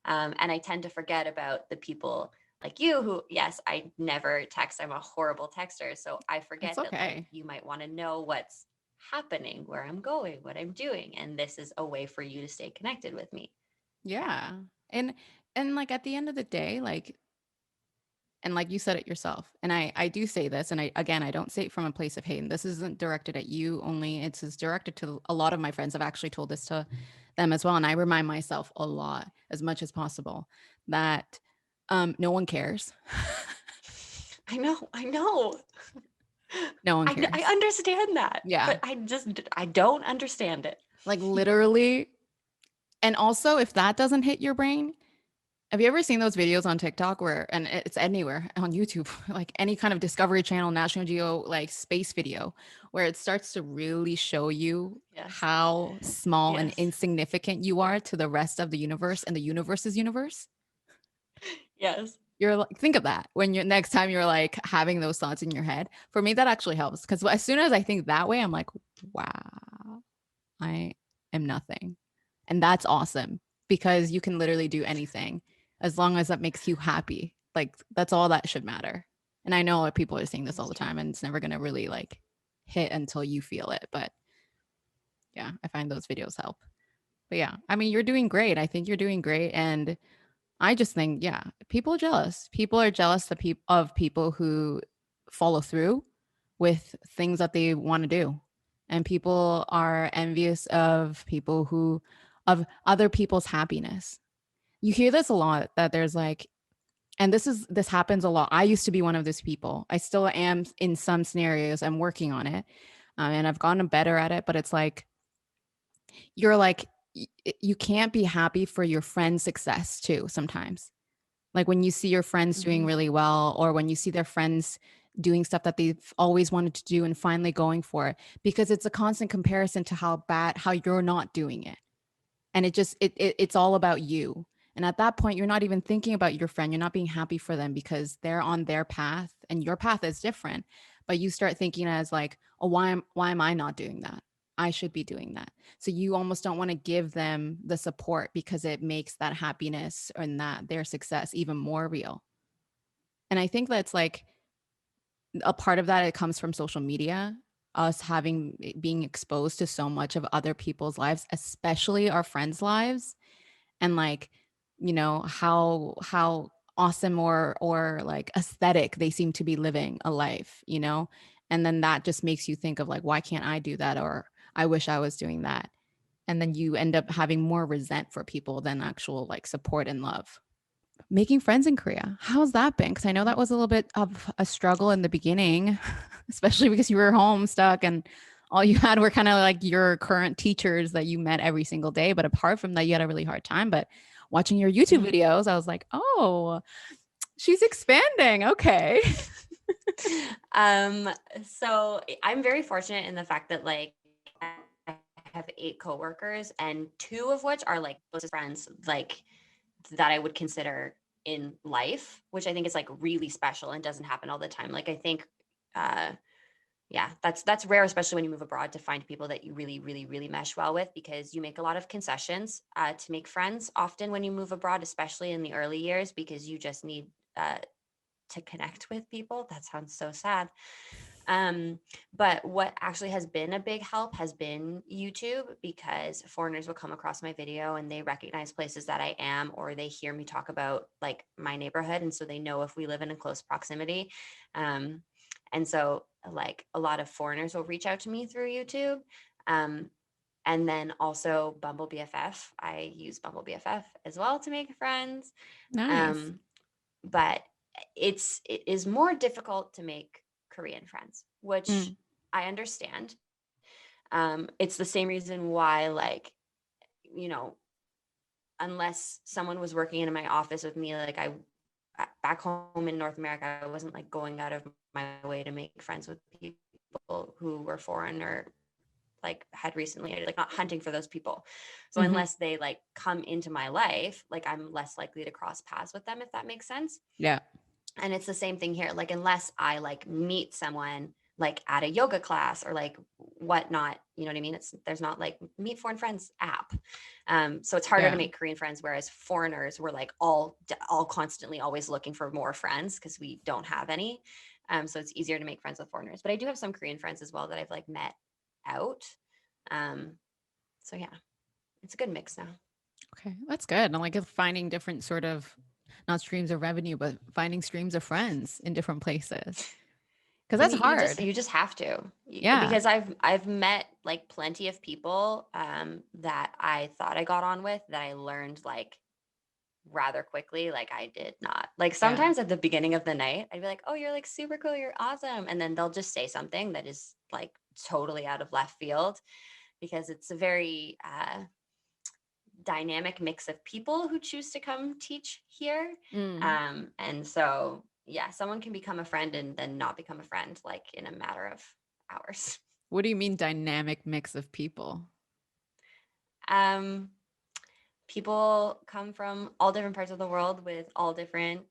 And I tend to forget about the people like you who, yes, I never text. I'm a horrible texter. So I It's forget that like okay. you might want to know what's happening, where I'm going, what I'm doing. And this is a way for you to stay connected with me. Yeah. And and like at the end of the day, like and like you said it yourself, and I do say this, and I don't say it from a place of hate, and this isn't directed at you only, it's directed to a lot of my friends. I've actually told this to them as well, and I remind myself a lot as much as possible that no one cares. I know, I know. No one I cares. understand that, Yeah, but I don't understand it. like literally. And also, if that doesn't hit your brain, have you ever seen those videos on TikTok where, and it's anywhere on YouTube, like any kind of Discovery Channel, National Geo, like space video, where it starts to really show you Yes. how small and Yes. insignificant you are to the rest of the universe and the universe's universe? Yes. You're like, think of that when you're next time you're like having those thoughts in your head. For me, that actually helps because as soon as I think that way, I'm like, wow, I am nothing. And that's awesome because you can literally do anything as long as that makes you happy. Like that's all that should matter. And I know people are saying this all That's the true. time and it's never going to really like hit until you feel it. But yeah, I find those videos help. But yeah, I mean, you're doing great. I think you're doing great. And I just think, yeah, people are jealous. People are jealous of people who follow through with things that they want to do. And people are envious of people who, of other people's happiness. You hear this a lot that there's like, and this happens a lot. I used to be one of those people. I still am in some scenarios. I'm working on it. And I've gotten better at it, but it's like, you're like, you can't be happy for your friend's success too sometimes. Like when you see your friends doing Mm-hmm. really well, or when you see their friends doing stuff that they've always wanted to do and finally going for it, because it's a constant comparison to how you're not doing it. And it's all about you. And at that point, you're not even thinking about your friend. You're not being happy for them because they're on their path and your path is different. But you start thinking as like, oh, why am I not doing that? I should be doing that. So you almost don't want to give them the support because it makes that happiness and that their success even more real. And I think that's like a part of that, it comes from social media, us having being exposed to so much of other people's lives, especially our friends' lives, and like, how awesome or like aesthetic they seem to be living a life, and then that just makes you think of like, why can't I do that, or I wish I was doing that. And then you end up having more resent for people than actual like support and love. Making friends in Korea, how's that been? Because I know that was a little bit of a struggle in the beginning, especially because you were home stuck and all you had were kind of like your current teachers that you met every single day. But apart from that, you had a really hard time. But watching your YouTube videos, I was like, oh, she's expanding. Okay. Um, so I'm very fortunate in the fact that like I have 8 coworkers and 2 of which are like closest friends, like that I would consider in life, which I think is like really special and doesn't happen all the time. Like I think uh yeah, that's rare, especially when you move abroad, to find people that you really, really, really mesh well with, because you make a lot of concessions to make friends often when you move abroad, especially in the early years, because you just need to connect with people. That sounds so sad. Um, but what actually has been a big help has been YouTube, because foreigners will come across my video and they recognize places that I am, or they hear me talk about like my neighborhood. And so they know if we live in a close proximity. Um, and so like a lot of foreigners will reach out to me through YouTube. Um, and then also Bumble BFF. I use Bumble BFF as well to make friends. Nice. Um, but it is more difficult to make Korean friends, which Mm. I understand. It's the same reason why, like, you know, unless someone was working in my office with me, like back home in North America, I wasn't like going out of my way to make friends with people who were foreign or like had recently, like not hunting for those people. So Mhm. unless they like come into my life, like I'm less likely to cross paths with them, if that makes sense. Yeah. And it's the same thing here. Like unless I like meet someone like at a yoga class or like whatnot, you know what I mean? There's not like meet foreign friends app. So it's harder to Yeah. make Korean friends, whereas foreigners were like all constantly always looking for more friends because we don't have any. So it's easier to make friends with foreigners. But I do have some Korean friends as well that I've like met out. Um, so yeah, it's a good mix now. Okay. That's good. And like finding different sort of not streams of revenue, but finding streams of friends in different places. Because And that's hard. you just have to. Yeah. Because I've met like plenty of people that I thought I got on with that I learned like rather quickly like I did not. Like Yeah. sometimes at the beginning of the night I'd be like, oh, you're like super cool, you're awesome, and then they'll just say something that is like totally out of left field because it's a very dynamic mix of people who choose to come teach here. Mm. And so, yeah, someone can become a friend and then not become a friend like in a matter of hours. What do you mean dynamic mix of people? Um, People come from all different parts of the world with all different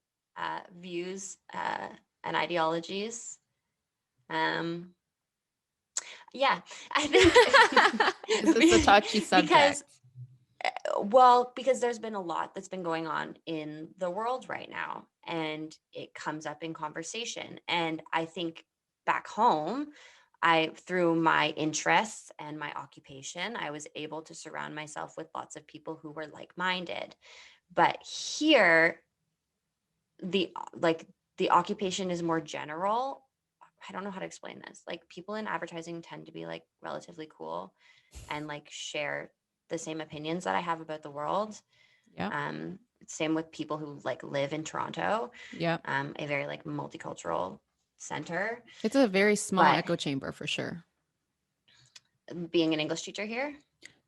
views and ideologies. Um, yeah, I Is this a think touchy subject? because well, because there's been a lot that's been going on in the world right now, and it comes up in conversation. And I think back home, through my interests and my occupation, I was able to surround myself with lots of people who were like-minded. But here, like the occupation is more general. I don't know how to explain this. Like people in advertising tend to be like relatively cool and like share the same opinions that I have about the world. Yep. Same with people who like live in Toronto, Yep. a very like multicultural center. It's a very small But echo chamber for sure. being an English teacher here,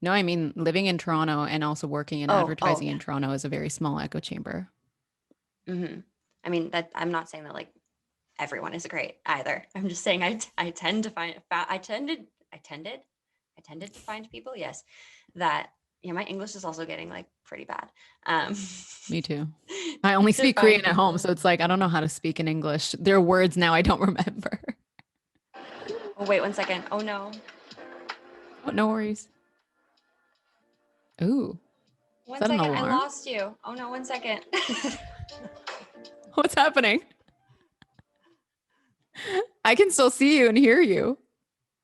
No, I mean living in Toronto and also working in oh advertising yeah. in Toronto is a very small echo chamber. hmm I mean that I'm not saying that like everyone is great either. I'm just saying I tend to find I tended to find people, yes, that yeah, my English is also getting like pretty bad. Um, Me too. I only to speak find Korean at home, people. so it's like I don't know how to speak in English. There are words now I don't remember. Oh wait, 1 second. Oh no, Oh, no worries. Ooh, is one that an second. I alarm? lost you. Oh no, 1 second. What's happening? I can still see you and hear you.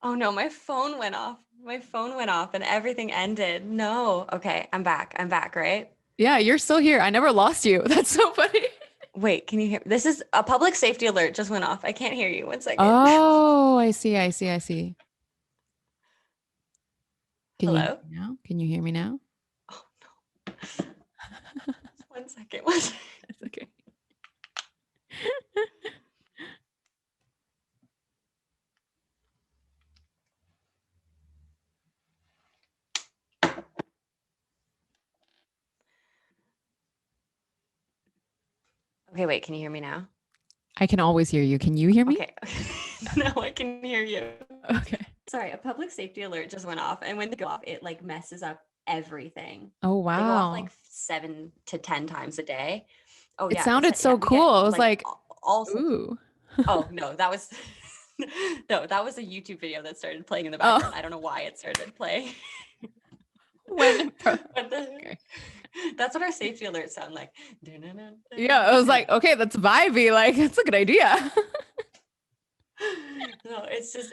Oh no, my phone went off. My phone went off and everything ended. No. Okay, I'm back. I'm back, right? Yeah, you're still here. I never lost you. That's so funny. Wait, can you hear? This is a public safety alert just went off. I can't hear you. 1 second. Oh, I see. I see. I see. Can you hear Hello? me now? Can you hear me now? Oh no. 1 second. 1 second. That's okay. Okay, wait, can you hear me now? I can always hear you. Can you hear me? Okay. No, I can hear you. Okay. Sorry, a public safety alert just went off. And when they go off, it like messes up everything. Oh, They go off like wow. 7 to 10 times a day. Oh It yeah, sounded yeah. so We get cool. I was like like, also. ooh. Oh no, that was no, that was a YouTube video that started playing in the background. Oh, I don't know why it started playing. when But okay. that's what our safety alerts sound like. Yeah, I was Anyway. like, okay, that's vibey. Like, that's a good idea. No, it's just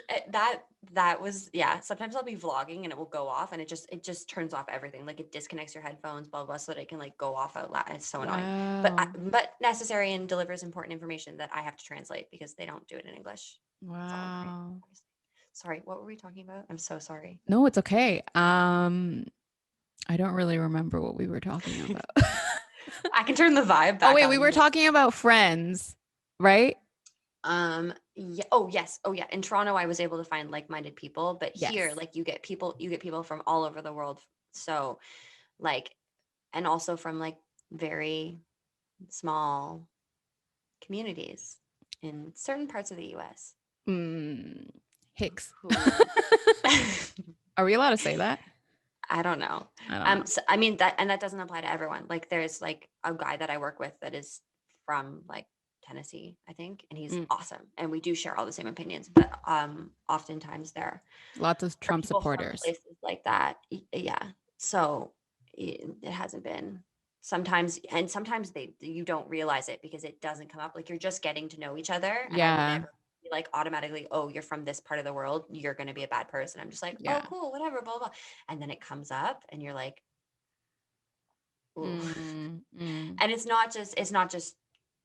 that was yeah. Sometimes I'll be vlogging and it will go off and it just turns off everything. Like it disconnects your headphones, blah blah, so that it can like go off out loud. It's so annoying, Wow. but necessary and delivers important information that I have to translate because they don't do it in English. It's all right. Wow. Sorry, what were we talking about? I'm so sorry. No, it's okay. I don't really remember what we were talking about. I can turn the vibe Oh, back wait, we on. were talking about friends, right? Yeah, oh yes, oh yeah. In Toronto, I was able to find like-minded people, but here, Yes. like you get people from all over the world. So, like, and also from like very small. communities in certain parts of the US Mm, Hicks. who Are we allowed to say that? I don't know. I don't know. So, I mean that, and that doesn't apply to everyone. Like there's like a guy that I work with that is from like Tennessee, I think, and he's Mm, awesome. And we do share all the same opinions, but oftentimes there lots of are Trump people from supporters. places like that. Yeah. So it hasn't been sometimes, and sometimes they you don't realize it because it doesn't come up. Like you're just getting to know each other, and I would Yeah. never be like automatically, oh, you're from this part of the world, you're going to be a bad person. I'm just like, oh, Yeah. cool, whatever, blah blah. And then it comes up, and you're like, ooh. Mm, mm. And it's not just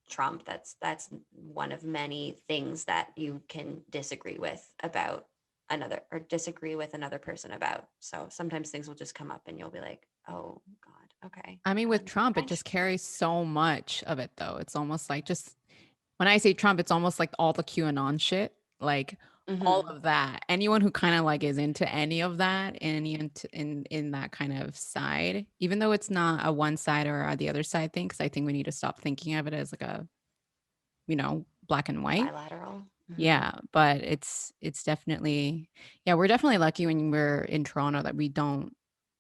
Trump. That's one of many things that you can disagree with about another, or disagree with another person about. So sometimes things will just come up and you'll be like, oh God, okay. I mean, with Trump, it Fine, just sure. carries so much of it, though. It's almost like just when I say Trump, it's almost like all the QAnon shit, like all Mm-hmm. of that. Anyone who kind of like is into any of that, any in that kind of side, even though it's not a one side or the other side thing, because I think we need to stop thinking of it as like a black and white. Bilateral. Mm-hmm. Yeah, but it's definitely, yeah, we're definitely lucky when we're in Toronto that we don't,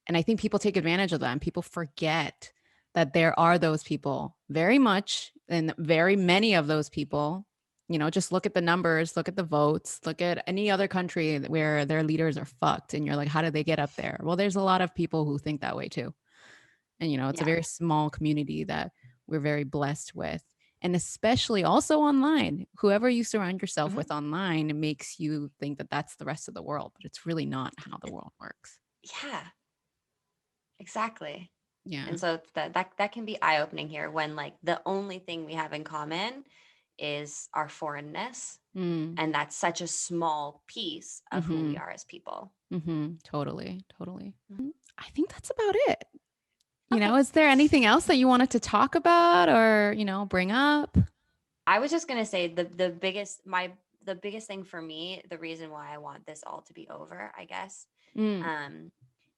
and I think people take advantage of that and people forget that there are those people very much, and very many of those people, just look at the numbers, look at the votes, look at any other country where their leaders are fucked and you're like, how did they get up there? Well, there's a lot of people who think that way too. And it's a Yeah. very small community that we're very blessed with. And especially also online, whoever you surround yourself Mm-hmm. with online makes you think that that's the rest of the world, but it's really not how the world works. Yeah, exactly. Yeah. And so that can be eye-opening here when like the only thing we have in common is our foreignness. Mm. And that's such a small piece of who we Mhm. are as people. Mhm. Totally. Totally. Mm. I think that's about it. Okay. Is there anything else that you wanted to talk about or, bring up? I was just gonna say the biggest thing for me, the reason why I want this all to be over, I guess, Mm. um,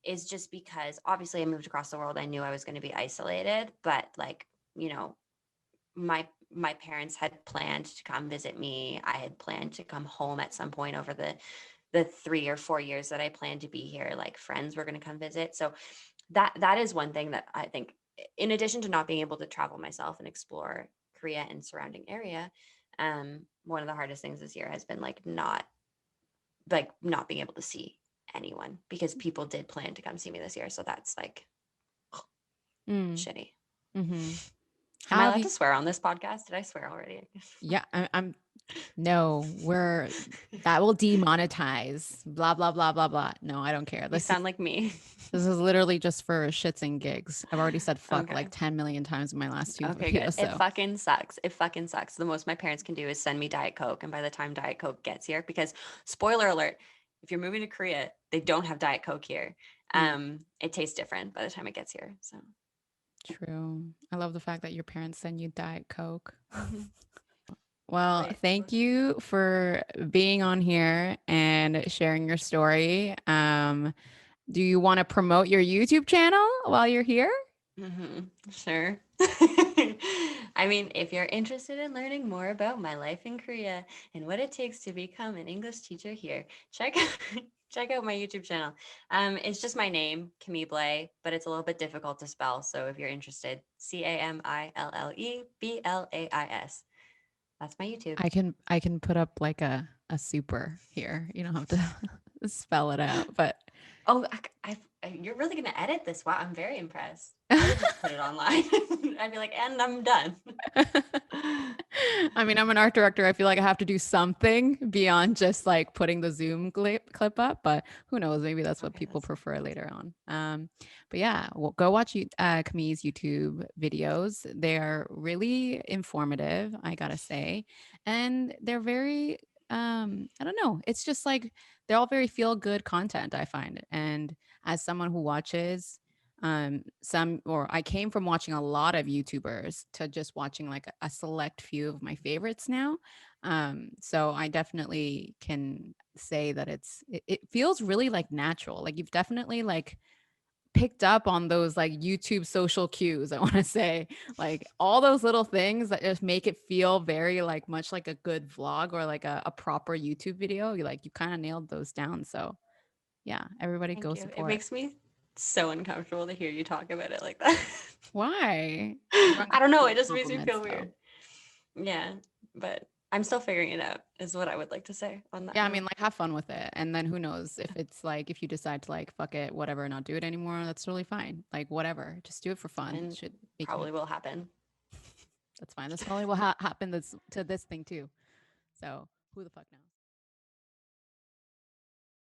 is just because obviously I moved across the world. I knew I was going to be isolated, but like, you know, my parents had planned to come visit me. I had planned to come home at some point over the 3 or 4 years that I planned to be here. Like friends were going to come visit. So that is one thing that I think, in addition to not being able to travel myself and explore Korea and surrounding area, one of the hardest things this year has been not being able to see anyone because people did plan to come see me this year. So that's like Mm. shitty. Mhm. Am I How have allowed you to swear on this podcast? Did I swear already? Yeah, I'm no, that will demonetize. Blah blah blah blah blah. No, I don't care. You This is sound like me. this is literally just for shits and gigs. I've already said fuck Okay. like 10 million times in my last two Okay, good. videos, It so fucking sucks. It fucking sucks. The most my parents can do is send me Diet Coke. And by the time Diet Coke gets here, because spoiler alert, if you're moving to Korea, they don't have Diet Coke here. mm, It tastes different by the time it gets here. So true. I love the fact that your parents send you Diet Coke. mhm. Well, Wait. thank you for being on here and sharing your story. Do you want to promote your YouTube channel while you're here? Sure. I mean, if you're interested in learning more about my life in Korea and what it takes to become an English teacher here, check out my YouTube channel. It's just my name, Camille Blais, but it's a little bit difficult to spell. So if you're interested, CamilleBlais. That's my YouTube. I can put up like a super here. You don't have to spell it out, but Oh, you're really gonna edit this? Wow, I'm very impressed. I would just put it online. I'd be like, and I'm done. I mean, I'm an art director. I feel like I have to do something beyond just like putting the Zoom clip up, but who knows? Maybe that's what Okay, people that's prefer later on. But yeah, well, go watch Camille's YouTube videos. They're really informative, I gotta say, and they're very, I don't know. It's just like they're all very feel good content, I find. And as someone who watches I came from watching a lot of YouTubers to just watching like a select few of my favorites now. So I definitely can say that it feels really like natural. Like you've definitely like picked up on those like YouTube social cues. I want to say like all those little things that just make it feel very like much like a good vlog or like a proper YouTube video. You kind of nailed those down. So yeah, everybody Thank go you. It support. makes me so uncomfortable to hear you talk about it like that. Why? You're I don't know. uncomfortable It with just makes me compliments feel though. weird. Yeah, but I'm still figuring it out, is what I would like to say on that Yeah, I note. mean, like have fun with it. And then who knows if it's like if you decide to like fuck it, whatever, not do it anymore, that's totally fine. Like whatever. Just do it for fun. And Should make you probably happy. will happen. That's fine. That's probably what happen this to this thing too. So who the fuck knows?